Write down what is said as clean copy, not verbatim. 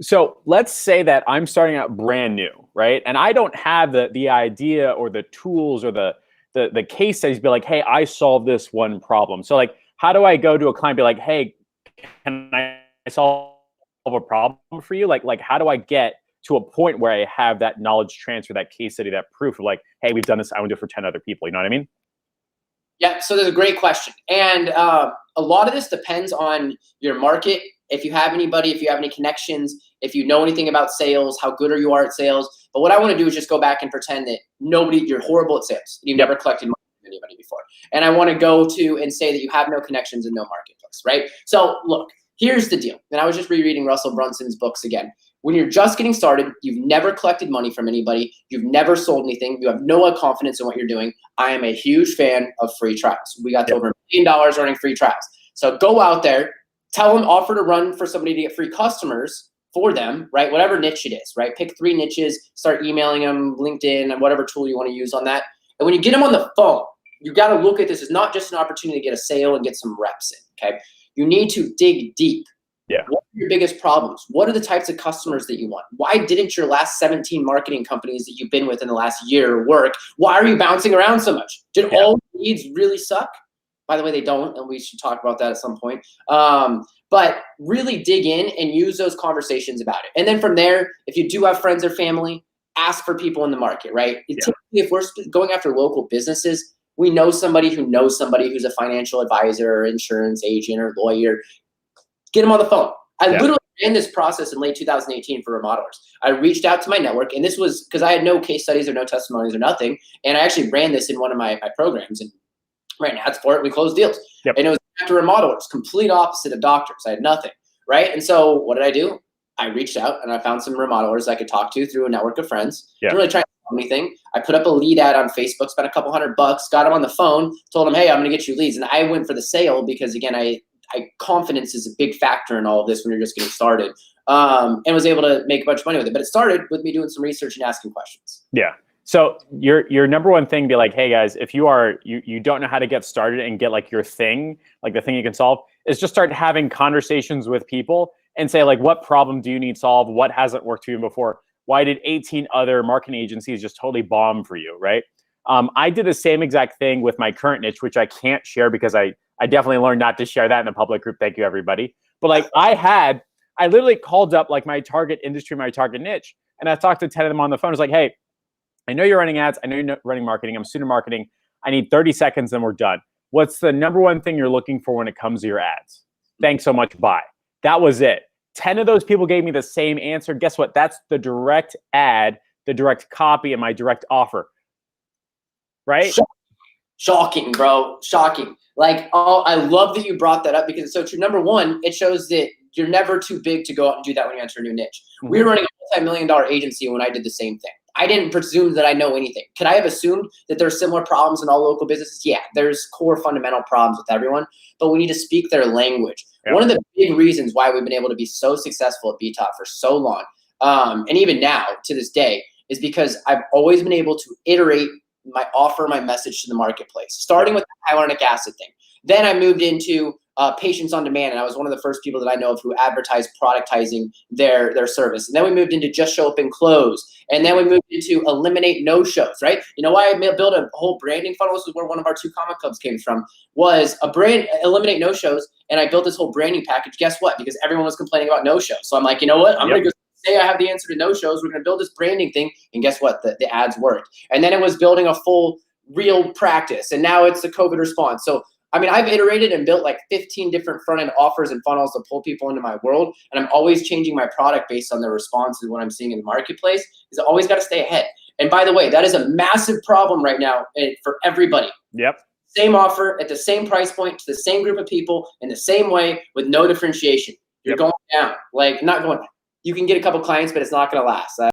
So let's say that I'm starting out brand new, right? And I don't have the idea or the tools or the case studies to be like, hey, I solved this one problem. So like, how do I go to a client and be like, hey, can I solve a problem for you? Like how do I get to a point where I have that knowledge transfer, that case study, that proof of like, hey, we've done this. I want to do it for 10 other people. You know what I mean? Yeah, so that's a great question. And a lot of this depends on your market. If you have anybody, if you have any connections, if you know anything about sales, how good you are at sales. But what I want to do is just go back and pretend that you're horrible at sales. You've never collected money from anybody before. And I want to go to and say that you have no connections and no marketplace, right? So look, here's the deal. And I was just rereading Russell Brunson's books again. When you're just getting started, you've never collected money from anybody, you've never sold anything, you have no confidence in what you're doing, I am a huge fan of free trials. We got to over $1 million running free trials. So go out there, tell them, offer to run for somebody to get free customers for them, right? Whatever niche it is, right? Pick 3 niches, start emailing them, LinkedIn, and whatever tool you want to use on that. And when you get them on the phone, you got to look at this as not just an opportunity to get a sale and get some reps in, okay? You need to dig deep. Yeah. What are your biggest problems? What are the types of customers that you want? Why didn't your last 17 marketing companies that you've been with in the last year work? Why are you bouncing around so much? Did all leads really suck? By the way, they don't, and we should talk about that at some point. But really dig in and use those conversations about it. And then from there, if you do have friends or family, ask for people in the market, right? Typically, if we're going after local businesses, we know somebody who knows somebody who's a financial advisor or insurance agent or lawyer. Get them on the phone. I literally ran this process in late 2018 for remodelers. I reached out to my network, and this was because I had no case studies or no testimonies or nothing. And I actually ran this in one of my programs. And right now, it's for it. We closed deals. And it was after remodelers, complete opposite of doctors. I had nothing, right? And so what did I do? I reached out and I found some remodelers I could talk to through a network of friends. Didn't really try to sell anything. I put up a lead ad on Facebook, spent a couple $100, got them on the phone, told them, hey, I'm going to get you leads. And I went for the sale because, again, confidence is a big factor in all of this when you're just getting started, and was able to make a bunch of money with it. But it started with me doing some research and asking questions. Yeah. So your number one thing, be like, hey guys, if you don't know how to get started and get like your thing, like the thing you can solve, is just start having conversations with people and say like, what problem do you need solved? What hasn't worked for you before? Why did 18 other marketing agencies just totally bomb for you, right? I did the same exact thing with my current niche, which I can't share because I definitely learned not to share that in the public group. Thank you, everybody. But like I literally called up like my target industry, my target niche, and I talked to 10 of them on the phone. I was like, hey, I know you're running ads. I know you're running marketing. I'm student marketing. I need 30 seconds and we're done. What's the number one thing you're looking for when it comes to your ads? Thanks so much. Bye. That was it. 10 of those people gave me the same answer. Guess what? That's the direct ad, the direct copy, and my direct offer. Right? Shocking, bro. Shocking. Like, oh, I love that you brought that up because it's so true. Number one, it shows that you're never too big to go out and do that when you enter a new niche. We were running a multi-million-dollar agency when I did the same thing. I didn't presume that I know anything. Could I have assumed that there's similar problems in all local businesses? Yeah, there's core fundamental problems with everyone, but we need to speak their language. One of the big reasons why we've been able to be so successful at BTOP for so long, and even now to this day, is because I've always been able to iterate my offer, my message to the marketplace, starting with the hyaluronic acid thing. Then I moved into Patients on Demand, and I was one of the first people that I know of who advertised productizing their service. And then we moved into Just Show Up and Close. And then we moved into Eliminate No-Shows, right? You know why I built a whole branding funnel? This is where one of our 2 comic clubs came from, was a brand, Eliminate No-Shows, and I built this whole branding package. Guess what? Because everyone was complaining about no-shows. So I'm like, you know what? I'm going to go say I have the answer to no-shows. We're going to build this branding thing. And guess what? The ads worked. And then it was building a full real practice. And now it's the COVID response. So, I mean, I've iterated and built like 15 different front-end offers and funnels to pull people into my world. And I'm always changing my product based on their response and what I'm seeing in the marketplace, because I always got to stay ahead. And by the way, that is a massive problem right now for everybody. Same offer at the same price point to the same group of people in the same way with no differentiation. You're going down, like not going. You can get a couple clients, but it's not going to last.